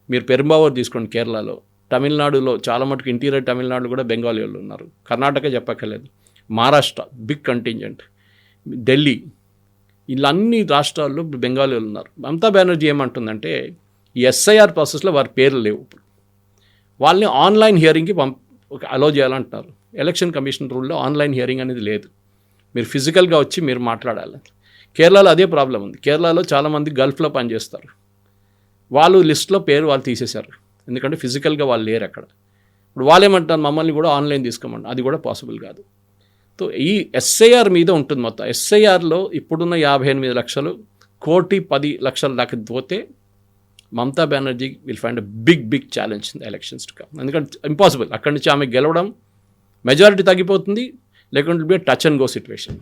మీరు పెరుంబావూర్ తీసుకోండి కేరళలో, తమిళనాడులో చాలా మటుకు ఇంటీరియర్ తమిళనాడు కూడా బెంగాలీ వాళ్ళు ఉన్నారు, కర్ణాటక చెప్పక్కర్లేదు, మహారాష్ట్ర బిగ్ కంటింజెంట్, ఢిల్లీ, ఇలా అన్ని రాష్ట్రాల్లో బెంగాలీ వాళ్ళు ఉన్నారు. మమతా బెనర్జీ ఏమంటుందంటే ఈ ఎస్ఐఆర్ ప్రాసెస్లో వారి పేర్లు లేవు, ఇప్పుడు వాళ్ళని ఆన్లైన్ హియరింగ్కి అలో చేయాలంటున్నారు. ఎలక్షన్ కమిషన్ రూల్లో ఆన్లైన్ హియరింగ్ అనేది లేదు, మీరు ఫిజికల్గా వచ్చి మీరు మాట్లాడాలి. కేరళలో అదే ప్రాబ్లం ఉంది. కేరళలో చాలామంది గల్ఫ్లో పనిచేస్తారు, వాళ్ళు లిస్ట్లో పేరు వాళ్ళు తీసేశారు, ఎందుకంటే ఫిజికల్గా వాళ్ళు లేరు అక్కడ. ఇప్పుడు వాళ్ళు ఏమంటారు, మమ్మల్ని కూడా ఆన్లైన్ తీసుకోమంటారు, అది కూడా పాసిబుల్ కాదు. సో ఈ ఎస్ఐఆర్ మీద ఉంటుంది మొత్తం. ఎస్ఐఆర్లో ఇప్పుడున్న 58 లక్షలు 1,10,00,000 దాకా పోతే Mamata Banerjee will find a big challenge in the elections to come. ఎందుకంటే ఇంపాసిబుల్, అక్కడి నుంచి ఆమె గెలవడం, మెజారిటీ తగ్గిపోతుంది, లేకుంటే be touch and go situation.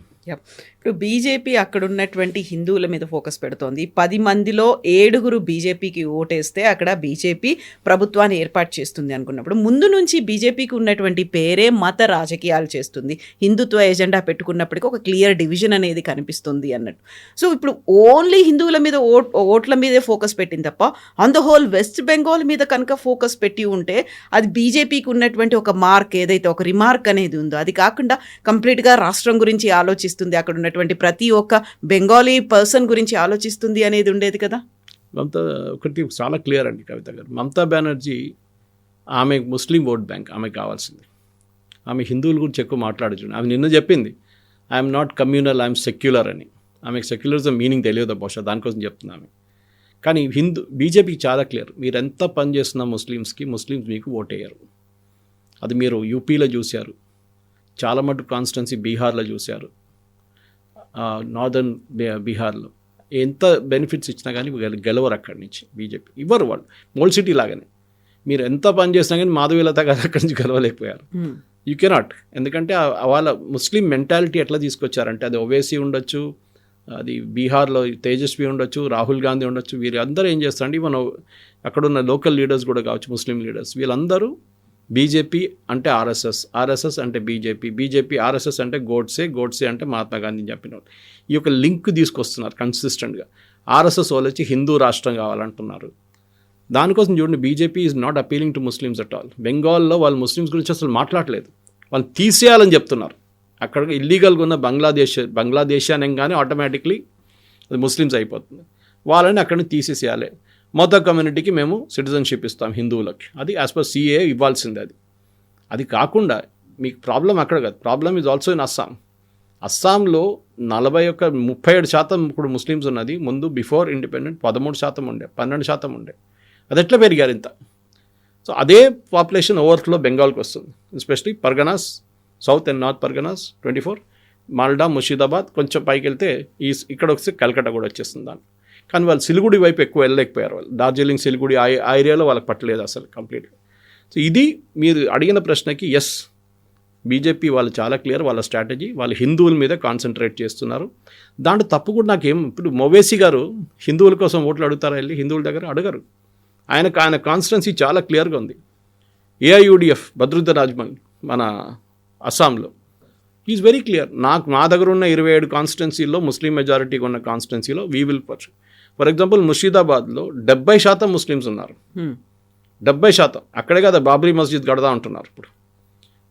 ఇప్పుడు బీజేపీ అక్కడ ఉన్నటువంటి హిందువుల మీద ఫోకస్ పెడుతోంది. 10 మందిలో 7 బీజేపీకి ఓటేస్తే అక్కడ బీజేపీ ప్రభుత్వాన్ని ఏర్పాటు చేస్తుంది అనుకున్నప్పుడు ముందు నుంచి బీజేపీకి ఉన్నటువంటి పేరే మత రాజకీయాలు చేస్తుంది. హిందుత్వ ఎజెండా పెట్టుకున్నప్పటికీ ఒక క్లియర్ డివిజన్ అనేది కనిపిస్తుంది అన్నట్టు. సో ఇప్పుడు ఓన్లీ హిందువుల మీద ఓట్ల మీదే ఫోకస్ పెట్టింది తప్ప on the whole west Bengal మీద కనుక ఫోకస్ పెట్టి ఉంటే అది బీజేపీకి ఉన్నటువంటి ఒక మార్క్, ఏదైతే ఒక రిమార్క్ అనేది ఉందో అది కాకుండా కంప్లీట్గా రాష్ట్రం గురించి ఆలోచిస్తుంది, అక్కడ ఉన్నటువంటి ప్రతి ఒక్క బెంగాలీ పర్సన్ గురించి ఆలోచిస్తుంది అనేది ఉండేది కదా. మమతా ఒకటి చాలా క్లియర్ అండి కవిత గారు. మమతా బెనర్జీ ఆమె ముస్లిం ఓట్ బ్యాంక్, ఆమె కావాల్సింది. ఆమె హిందువుల గురించి ఎక్కువ మాట్లాడుతుంది. ఆమె నిన్న చెప్పింది I'm not communal, I'm secular అని. ఆమెకు సెక్యులరిజం మీనింగ్ తెలియదు బహుశా, దానికోసం చెప్తుంది ఆమె. కానీ బీజేపీకి చాలా క్లియర్, మీరు ఎంత పని చేస్తున్నా ముస్లిమ్స్ మీకు ఓటేయరు. అది మీరు యూపీలో చూశారు, చాలా మటుకు కాన్స్టిట్యున్సీ బీహార్లో చూశారు, నార్దర్న్ బీహార్లో ఎంత బెనిఫిట్స్ ఇచ్చినా కానీ గెలవరు అక్కడి నుంచి బీజేపీ. ఇవ్వరు వాళ్ళు, మోల్ సిటీ లాగానే. మీరు ఎంత పని చేసినా కానీ మాధవీలత గారు అక్కడి నుంచి గెలవలేకపోయారు. You cannot. ఎందుకంటే వాళ్ళ ముస్లిం మెంటాలిటీ ఎట్లా తీసుకొచ్చారంటే, అది ఓవైసీ ఉండొచ్చు, అది బీహార్లో తేజస్వి ఉండొచ్చు, రాహుల్ గాంధీ ఉండొచ్చు, వీరందరూ ఏం చేస్తారంటే ఈవెన్ అక్కడున్న లోకల్ లీడర్స్ కూడా కావచ్చు, ముస్లిం లీడర్స్, వీళ్ళందరూ బీజేపీ అంటే ఆర్ఎస్ఎస్ అంటే బీజేపీ ఆర్ఎస్ఎస్ అంటే గోడ్సే అంటే మహాత్మా గాంధీ చెప్పిన వాళ్ళు. ఈ యొక్క లింక్ తీసుకొస్తున్నారు కన్సిస్టెంట్గా. ఆర్ఎస్ఎస్ వాళ్ళు వచ్చి హిందూ రాష్ట్రం కావాలంటున్నారు. దానికోసం చూడండి, BJP is not appealing to Muslims at all. బెంగాల్లో వాళ్ళు ముస్లిమ్స్ గురించి అసలు మాట్లాడలేదు, వాళ్ళు తీసేయాలని చెప్తున్నారు. అక్కడ ఇల్లీగల్గా ఉన్న బంగ్లాదేశ్ అనగానే ఆటోమేటిక్లీ అది ముస్లిమ్స్ అయిపోతుంది. వాళ్ళని అక్కడి నుంచి తీసేసేయాలి. మొత్తం కమ్యూనిటీకి మేము సిటిజన్షిప్ ఇస్తాం హిందువులకి, అది యాజ్ పర్ సిఏ ఇవ్వాల్సిందే. అది కాకుండా మీకు ప్రాబ్లం అక్కడ కాదు, ప్రాబ్లం ఈజ్ ఆల్సో ఇన్ అస్సాంలో 37% ఇప్పుడు ముస్లిమ్స్ ఉన్నది. ముందు బిఫోర్ ఇండిపెండెంట్ 13% ఉండే, 12% ఉండే. అది ఎట్లా పెరిగారు ఇంత? సో అదే పాపులేషన్ ఓవర్ఫ్లో బెంగాల్కి వస్తుంది, especially Parganas, south and north Parganas 24, Malda, Murshidabad, కొంచెం పైకి వెళ్తే ఇక్కడ వస్తే కల్కట్టా కూడా వచ్చేస్తుంది దాన్ని. కానీ వాళ్ళు సిలిగుడి వైపు ఎక్కువ వెళ్ళలేకపోయారు. వాళ్ళు డార్జిలింగ్, సిలిగుడి ఆ ఏరియాలో వాళ్ళకి పట్టలేదు అసలు కంప్లీట్గా. సో ఇది మీరు అడిగిన ప్రశ్నకి ఎస్, బీజేపీ వాళ్ళు చాలా క్లియర్, వాళ్ళ స్ట్రాటజీ, వాళ్ళు హిందువుల మీద కాన్సన్ట్రేట్ చేస్తున్నారు. దాంట్లో తప్పు కూడా నాకేం, ఇప్పుడు మొవేసీ గారు హిందువుల కోసం ఓట్లు అడుగుతారా వెళ్ళి? హిందువుల దగ్గర అడగరు. ఆయన కాన్స్టిట్యున్సీ చాలా క్లియర్గా ఉంది. ఏఐయుడిఎఫ్ బద్రుద్దర్ రాజ్మల్ మన అస్సాంలో ఈజ్ వెరీ క్లియర్. మా దగ్గర ఉన్న 27 కాన్స్టిట్యున్సీలో ముస్లిం మెజారిటీగా ఉన్న కాన్స్టిట్యున్సీలో వీ విల్ పర్చు. ఫర్ ఎగ్జాంపుల్ ముర్షిదాబాద్లో 70% ముస్లిమ్స్ ఉన్నారు. 70%. అక్కడే కదా బాబ్రీ మస్జిద్ కడదా అంటున్నారు ఇప్పుడు.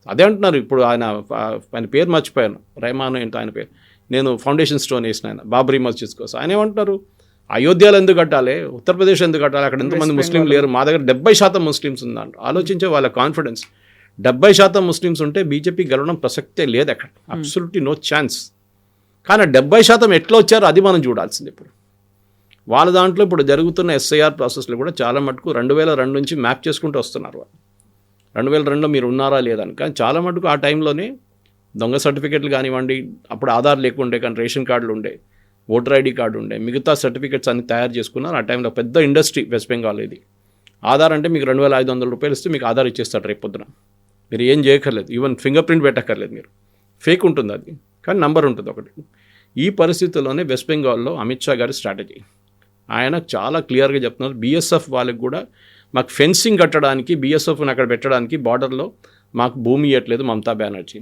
అదే అంటున్నారు ఇప్పుడు. ఆయన పేరు మర్చిపోయాను, రెహమాన్ ఏంటో ఆయన పేరు. నేను ఫౌండేషన్ స్టోన్ వేసిన ఆయన బాబ్రీ మస్జిద్ కోసం. ఆయన ఏమంటున్నారు, అయోధ్యలో ఎందుకు కట్టాలి, ఉత్తరప్రదేశ్ ఎందుకు కట్టాలి, అక్కడ ఎంతమంది ముస్లిం లేరు, మా దగ్గర 70% ముస్లిమ్స్ ఉందంట. ఆలోచించే వాళ్ళ కాన్ఫిడెన్స్. 70% ముస్లిమ్స్ ఉంటే బీజేపీ గెలవడం ప్రసక్తే లేదు అక్కడ, అబ్సల్యూట్లీ నో ఛాన్స్. కానీ 70% ఎట్లా వచ్చారో అది మనం చూడాల్సింది ఇప్పుడు. వాళ్ళ దాంట్లో ఇప్పుడు జరుగుతున్న ఎస్ఐఆర్ ప్రాసెస్లో కూడా చాలా మటుకు 2002 నుంచి మ్యాప్ చేసుకుంటూ వస్తున్నారు వాళ్ళు. 2002లో మీరు ఉన్నారా లేదని. కానీ చాలా మటుకు ఆ టైంలోనే దొంగ సర్టిఫికెట్లు కానివ్వండి, అప్పుడు ఆధార్ లేకుండే కానీ రేషన్ కార్డులు ఉండే, ఓటర్ ఐడి కార్డు ఉండే, మిగతా సర్టిఫికెట్స్ అన్ని తయారు చేసుకున్నారు. ఆ టైంలో పెద్ద ఇండస్ట్రీ వెస్ట్ బెంగాల్ ఇది. ఆధార్ అంటే మీకు 2,500 రూపాయలు ఇస్తే మీకు ఆధార్ ఇచ్చేస్తాడు రేపు పొద్దున. మీరు ఏం చేయక్కర్లేదు, ఈవెన్ ఫింగర్ ప్రింట్ పెట్టక్కర్లేదు మీరు. ఫేక్ ఉంటుంది అది, కానీ నంబర్ ఉంటుంది ఒకటి. ఈ పరిస్థితుల్లోనే వెస్ట్ బెంగాల్లో అమిత్ షా గారి స్ట్రాటజీ, ఆయన చాలా క్లియర్గా చెప్తున్నారు. బీఎస్ఎఫ్ వాళ్ళకి కూడా మాకు ఫెన్సింగ్ కట్టడానికి, బీఎస్ఎఫ్ని అక్కడ పెట్టడానికి బార్డర్లో మాకు భూమి ఇవ్వట్లేదు మమతా బెనర్జీ.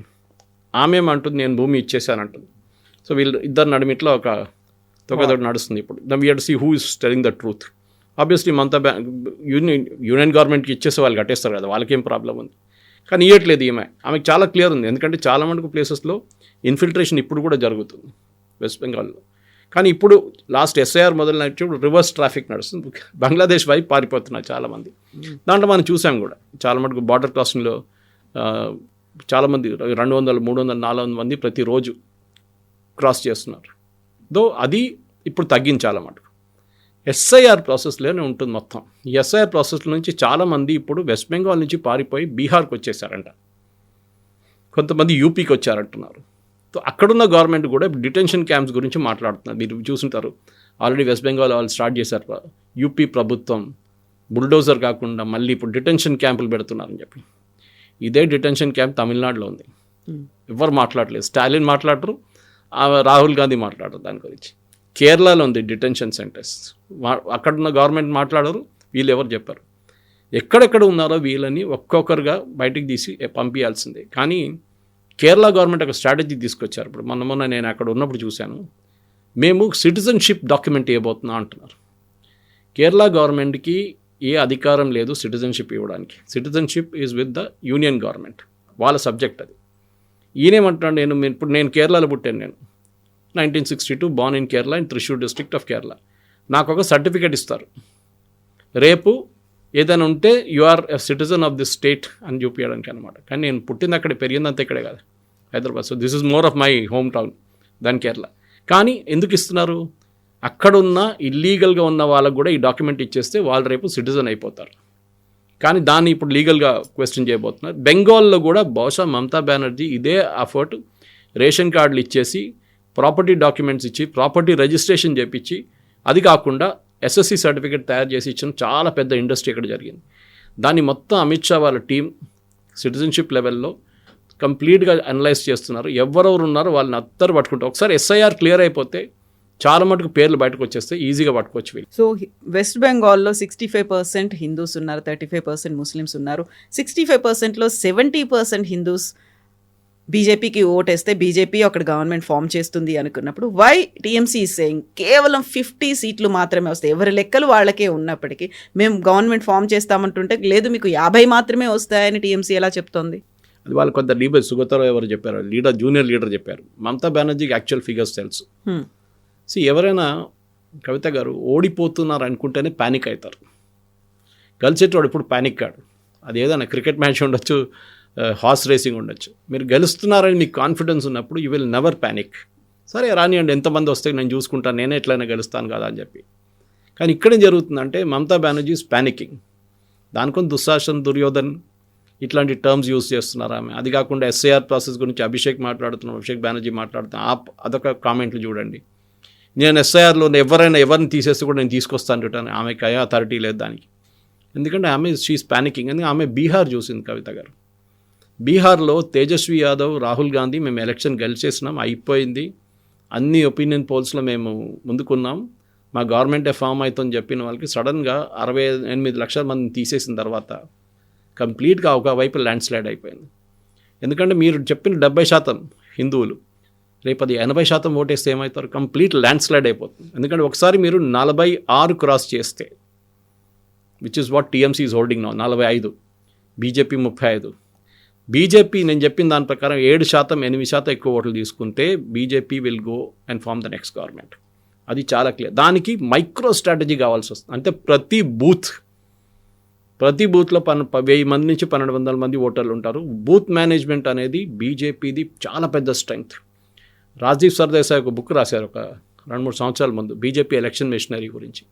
ఆమె ఏమంటుంది, నేను భూమి ఇచ్చేసానంటుంది. సో వీళ్ళు ఇద్దరు నడిమిట్లో ఒక తొక్కదొడ్డు నడుస్తుంది ఇప్పుడు. We have to see who is telling the truth. Obviously Mamata union గవర్నమెంట్కి ఇచ్చేస్తే వాళ్ళు కట్టేస్తారు కదా, వాళ్ళకేం ప్రాబ్లం ఉంది. కానీ ఇవ్వట్లేదు ఆమెకు చాలా క్లియర్ ఉంది. ఎందుకంటే చాలా మటుకు ప్లేసెస్లో ఇన్ఫిల్ట్రేషన్ ఇప్పుడు కూడా జరుగుతుంది వెస్ట్ బెంగాల్లో. కానీ ఇప్పుడు లాస్ట్ ఎస్ఐఆర్ మొదలైనప్పుడు రివర్స్ ట్రాఫిక్ నడుస్తుంది, బంగ్లాదేశ్ వైపు పారిపోతున్నారు చాలామంది. దాంట్లో మనం చూసాం కూడా చాలా మటుకు బార్డర్ క్రాసింగ్లో చాలామంది 200, 300, 400 మంది ప్రతిరోజు క్రాస్ చేస్తున్నారు. అది ఇప్పుడు తగ్గించాల మటుకు. ఎస్ఐఆర్ ప్రాసెస్లోనే ఉంటుంది మొత్తం. ఈ ఎస్ఐఆర్ ప్రాసెస్ నుంచి చాలామంది ఇప్పుడు వెస్ట్ బెంగాల్ నుంచి పారిపోయి బీహార్కి వచ్చేసారంట, కొంతమంది యూపీకి వచ్చారంటున్నారు. సో అక్కడున్న గవర్నమెంట్ కూడా డిటెన్షన్ క్యాంప్స్ గురించి మాట్లాడుతున్నారు. మీరు చూసుంటారు, ఆల్రెడీ వెస్ట్ బెంగాల్ వాళ్ళు స్టార్ట్ చేశారు. యూపీ ప్రభుత్వం బుల్డోజర్ కాకుండా మళ్ళీ ఇప్పుడు డిటెన్షన్ క్యాంపులు పెడుతున్నారని చెప్పి. ఇదే డిటెన్షన్ క్యాంప్ తమిళనాడులో ఉంది. ఎవరు మాట్లాడలేదు. స్టాలిన్ మాట్లాడరు, రాహుల్ గాంధీ మాట్లాడరు దాని గురించి. కేరళలో ఉంది డిటెన్షన్ సెంటర్స్, అక్కడున్న గవర్నమెంట్ మాట్లాడరు, వీళ్ళు ఎవరు చెప్పారు. ఎక్కడెక్కడ ఉన్నారో వీళ్ళని ఒక్కొక్కరుగా బయటికి తీసి పంపించాల్సిందే. కానీ కేరళ గవర్నమెంట్ ఒక స్ట్రాటజీ తీసుకొచ్చారు. ఇప్పుడు మొన్న నేను అక్కడ ఉన్నప్పుడు చూశాను, మేము సిటిజన్షిప్ డాక్యుమెంట్ ఇవ్వబోతున్నాం అంటున్నారు. కేరళ గవర్నమెంట్కి ఏ అధికారం లేదు సిటిజన్షిప్ ఇవ్వడానికి. Citizenship is with the union government, వాళ్ళ సబ్జెక్ట్ అది. ఈయనేమంటున్నాడు, నేను కేరళలో పుట్టాను, నేను 1962 born in Kerala in Thrissur district of Kerala. నాకు ఒక సర్టిఫికేట్ ఇస్తారు, రేపు ఏదైనా ఉంటే you are a citizen of this state అని చూపించడానికి అనమాట. కానీ నేను పుట్టింది అక్కడే, పెరిగిందంతా ఇక్కడే కదా, Hyderabad. So this is more of my home town దాని కేరళ. కానీ ఎందుకు ఇస్తున్నారు, అక్కడున్న ఇల్లీగల్గా ఉన్న వాళ్ళకు కూడా ఈ డాక్యుమెంట్ ఇచ్చేస్తే వాళ్ళు రేపు సిటిజన్ అయిపోతారు. కానీ దాన్ని ఇప్పుడు లీగల్గా క్వశ్చన్ చేయబోతున్నారు. బెంగాల్లో కూడా బహుశా మమతా బెనర్జీ ఇదే అఫర్ట్, రేషన్ కార్డులు ఇచ్చేసి ప్రాపర్టీ డాక్యుమెంట్స్ ఇచ్చి ప్రాపర్టీ రిజిస్ట్రేషన్ చేయించి, అది కాకుండా ఎస్ఎస్సి సర్టిఫికేట్ తయారు చేసి ఇచ్చిన చాలా పెద్ద ఇండస్ట్రీ ఇక్కడ జరిగింది. దాన్ని మొత్తం అమిత్ షా వాళ్ళ టీం సిటిజన్షిప్ లెవెల్లో కంప్లీట్గా అనలైజ్ చేస్తున్నారు. ఎవరెవరు ఉన్నారో వాళ్ళని అందరూ పట్టుకుంటారు. ఒకసారి ఎస్ఐఆర్ క్లియర్ అయిపోతే చాలా మటుకు పేర్లు బయటకు వచ్చేస్తే ఈజీగా పట్టుకోవచ్చు వీళ్ళు. సో వెస్ట్ బెంగాల్లో 65% హిందూస్ ఉన్నారు, 35% ముస్లిమ్స్ ఉన్నారు. 65%లో 70% హిందూస్ బీజేపీకి ఓటేస్తే బీజేపీ అక్కడ గవర్నమెంట్ ఫామ్ చేస్తుంది అనుకున్నప్పుడు వై టీఎంసీ ఈజ్ సేయింగ్ కేవలం 50 సీట్లు మాత్రమే వస్తాయి, ఎవరి లెక్కలు వాళ్ళకే ఉన్నప్పటికీ మేము గవర్నమెంట్ ఫామ్ చేస్తామంటుంటే లేదు మీకు 50 మాత్రమే వస్తాయని టీఎంసీ ఎలా చెప్తోంది? అది వాళ్ళు కొంత లీడర్ సుగతరావు ఎవరు చెప్పారు, జూనియర్ లీడర్ చెప్పారు. మమతా బెనర్జీకి యాక్చువల్ ఫిగర్స్ తెలుసు. ఎవరైనా కవిత గారు ఓడిపోతున్నారు అనుకుంటేనే ప్యానిక్ అవుతారు. గెలిచేటోడు ఇప్పుడు ప్యానిక్ కాడు. అది ఏదైనా క్రికెట్ మ్యాచ్ ఉండొచ్చు, హార్స్ రేసింగ్ ఉండొచ్చు. మీరు గెలుస్తున్నారని మీకు కాన్ఫిడెన్స్ ఉన్నప్పుడు యూ విల్ నెవర్ ప్యానిక్. సరే రానియండి, ఎంతమంది వస్తే నేను చూసుకుంటాను, నేనే ఎట్లయినా గెలుస్తాను కదా అని చెప్పి. కానీ ఇక్కడేం జరుగుతుందంటే మమతా బెనర్జీ ఈజ్ ప్యానికింగ్. దానికొని దుశ్శాసన్, దుర్యోధన్ ఇట్లాంటి టర్మ్స్ యూజ్ చేస్తున్నారు ఆమె. అది కాకుండా ఎస్ఐఆర్ ప్రాసెస్ గురించి అభిషేక్ బెనర్జీ మాట్లాడుతున్నాం. అదొక కామెంట్లు చూడండి. నేను ఎస్ఐఆర్లో ఎవరిని తీసేస్తే కూడా నేను తీసుకొస్తాను అంటాను. ఆమెకి అథారిటీ లేదు దానికి. ఎందుకంటే ఆమె షీఈస్ ప్యానికింగ్. ఎందుకంటే ఆమె బీహార్ చూసింది కవిత గారు. బీహార్లో తేజస్వి యాదవ్, రాహుల్ గాంధీ మేము ఎలక్షన్ గెలిచేసినాం, అయిపోయింది, అన్ని ఒపీనియన్ పోల్స్లో మేము ముందుకున్నాం, మా గవర్నమెంటే ఫామ్ అవుతుందని చెప్పిన వాళ్ళకి సడన్గా 68 లక్షల మందిని తీసేసిన తర్వాత కంప్లీట్గా ఒకవైపు ల్యాండ్ స్లైడ్ అయిపోయింది. ఎందుకంటే మీరు చెప్పిన 70% హిందువులు రేపు అది 80% ఓటేస్తే ఏమవుతారు, కంప్లీట్ ల్యాండ్ స్లైడ్ అయిపోతుంది. ఎందుకంటే ఒకసారి మీరు 46 క్రాస్ చేస్తే, which is what TMC is holding now, 45, BJP 35. BJP నేను చెప్పిన దాని ప్రకారం 7%, 8% ఎక్కువ ఓట్లు తీసుకుంటే BJP will go and form the next government. అది చాలా క్లియర్. దానికి మైక్రో స్ట్రాటజీ కావాల్సి వస్తుంది. అంటే ప్రతి బూత్లో 1000 మంది నుంచి 1200 మంది ఓటర్లు ఉంటారు. బూత్ మేనేజ్మెంట్ అనేది బీజేపీది చాలా పెద్ద స్ట్రెంగ్త్. రాజీవ్ సర్దేశాయ్ ఒక బుక్ రాశారు ఒక 2-3 సంవత్సరాల ముందు బీజేపీ ఎలక్షన్ మిషనరీ గురించి.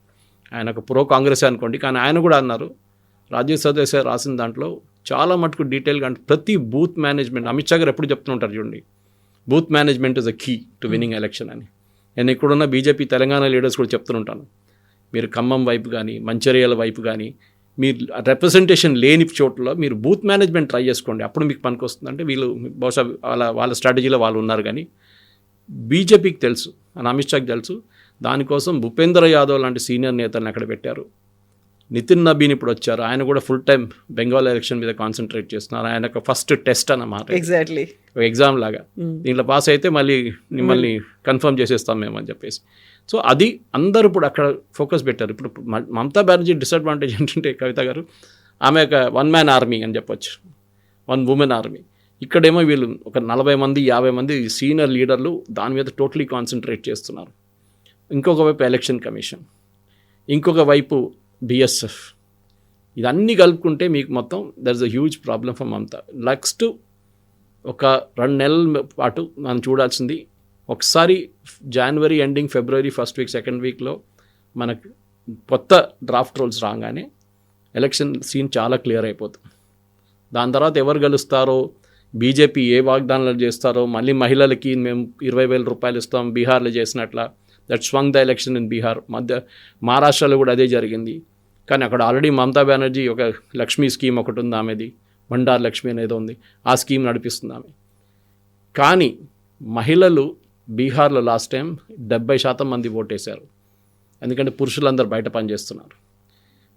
ఆయన ఒక ప్రో కాంగ్రెస్ అనుకోండి, కానీ ఆయన కూడా అన్నారు, రాజీవ్ సర్దేశాయ్ రాసిన దాంట్లో చాలా మటుకు డీటెయిల్గా, అంటే ప్రతి బూత్ మేనేజ్మెంట్, అమిత్ షా గారు ఎప్పుడు చెప్తుంటారు చూడండి, booth management is a key to winning election అని. నేను ఇక్కడున్న బీజేపీ తెలంగాణ లీడర్స్ కూడా చెప్తుంటాను, మీరు ఖమ్మం వైపు కానీ మంచిర్యాల వైపు కానీ మీరు రిప్రజెంటేషన్ లేని చోట్ల మీరు బూత్ మేనేజ్మెంట్ ట్రై చేసుకోండి, అప్పుడు మీకు పనికి వస్తుంది. అంటే వీళ్ళు బహుశా వాళ్ళ స్ట్రాటజీలో వాళ్ళు ఉన్నారు. కానీ బీజేపీకి తెలుసు అని అమిత్ షాకి తెలుసు. దానికోసం భూపేంద్ర యాదవ్ లాంటి సీనియర్ నేతలను అక్కడ పెట్టారు. నితిన్ నబీన్ ఇప్పుడు వచ్చారు, ఆయన కూడా ఫుల్ టైం బెంగాల్ ఎలక్షన్ మీద కాన్సన్ట్రేట్ చేస్తున్నారు. ఆయన ఒక ఫస్ట్ టెస్ట్ అన్నమాట, ఎగ్జాక్ట్లీ ఎగ్జామ్ లాగా. దీంట్లో పాస్ అయితే మళ్ళీ మిమ్మల్ని కన్ఫర్మ్ చేసేస్తాం మేము అని చెప్పేసి. సో అది అందరూ ఇప్పుడు అక్కడ ఫోకస్ పెట్టారు. ఇప్పుడు మమతా బెనర్జీ డిసడ్వాంటేజ్ ఏంటంటే కవిత గారు, ఆమె ఒక 1 మ్యాన్ ఆర్మీ అని చెప్పొచ్చు, 1 ఉమెన్ ఆర్మీ. ఇక్కడేమో వీళ్ళు ఒక 40 మంది 50 మంది సీనియర్ లీడర్లు దాని మీద టోటలీ కాన్సన్ట్రేట్ చేస్తున్నారు. ఇంకొక వైపు ఎలక్షన్ కమిషన్, ఇంకొక వైపు బిఎస్ఎఫ్, ఇదన్నీ కలుపుకుంటే మీకు మొత్తం there is a huge problem for Mamata. Next ఒక 2 నెలల పాటు మనం చూడాల్సింది, ఒకసారి జనవరి ఎండింగ్, ఫిబ్రవరి ఫస్ట్ వీక్, సెకండ్ వీక్లో మనకు కొత్త డ్రాఫ్ట్ రోల్స్ రాగానే ఎలక్షన్ సీన్ చాలా క్లియర్ అయిపోతుంది. దాని తర్వాత ఎవరు గెలుస్తారో, బీజేపీ ఏ వాగ్దానాలు చేస్తారో మళ్ళీ మహిళలకి మేము 20,000 రూపాయలు ఇస్తాం బీహార్లో చేసినట్ల. That swung the election in Bihar. మహారాష్ట్రలో కూడా అదే జరిగింది. కానీ అక్కడ ఆల్రెడీ మమతా బెనర్జీ ఒక లక్ష్మీ స్కీమ్ ఒకటి ఉంది, ఆమెది బండార్ లక్ష్మి అనేది ఉంది, ఆ స్కీమ్ నడిపిస్తుంది ఆమె. కానీ మహిళలు బీహార్లో లాస్ట్ టైం 70% మంది ఓటేశారు, ఎందుకంటే పురుషులందరూ బయట పనిచేస్తున్నారు.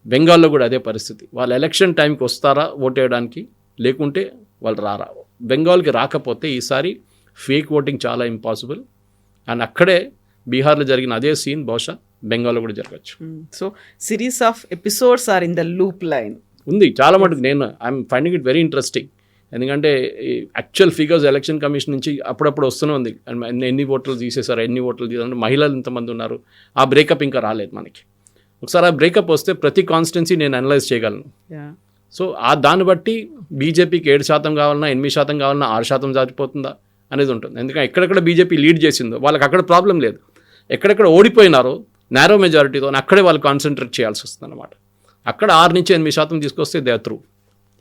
బెంగాల్లో కూడా అదే పరిస్థితి. వాళ్ళు ఎలక్షన్ టైంకి వస్తారా ఓటేయడానికి, లేకుంటే వాళ్ళు రారా. బెంగాల్కి రాకపోతే ఈసారి ఫేక్ ఓటింగ్ చాలా ఇంపాసిబుల్. అండ్ అక్కడే బీహార్లో జరిగిన అదే సీన్ బహుశా బెంగాల్లో కూడా జరగచ్చు. So series of episodes are in the loop line ఉంది చాలా మటుకు. నేను I'm finding it very interesting. ఎందుకంటే యాక్చువల్ ఫిగర్స్ ఎలక్షన్ కమిషన్ నుంచి అప్పుడప్పుడు వస్తూనే ఉంది, ఎన్ని ఓట్లు తీసేశారు, ఎన్ని ఓట్లు తీసారు, మహిళలు ఇంతమంది ఉన్నారు. ఆ బ్రేకప్ ఇంకా రాలేదు మనకి. ఒకసారి ఆ బ్రేకప్ వస్తే ప్రతి కాన్స్టిట్యున్సీ నేను అనలైజ్ చేయగలను. సో దాన్ని బట్టి బీజేపీకి 7% కావాలన్నా 8% కావాలన్నా 6% సరిపోతుందా అనేది ఉంటుంది. ఎందుకంటే ఎక్కడెక్కడ బీజేపీ లీడ్ చేసిందో వాళ్ళకి అక్కడ ప్రాబ్లం లేదు. ఎక్కడెక్కడ ఓడిపోయినారో నేరో మెజారిటీతో అక్కడే వాళ్ళు కాన్సన్ట్రేట్ చేయాల్సి వస్తుంది అనమాట. అక్కడ 6-8% తీసుకొస్తే they or through.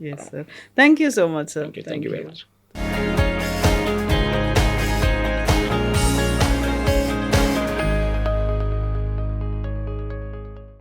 Yes, sir. Thank you so much, sir. Thank you very much.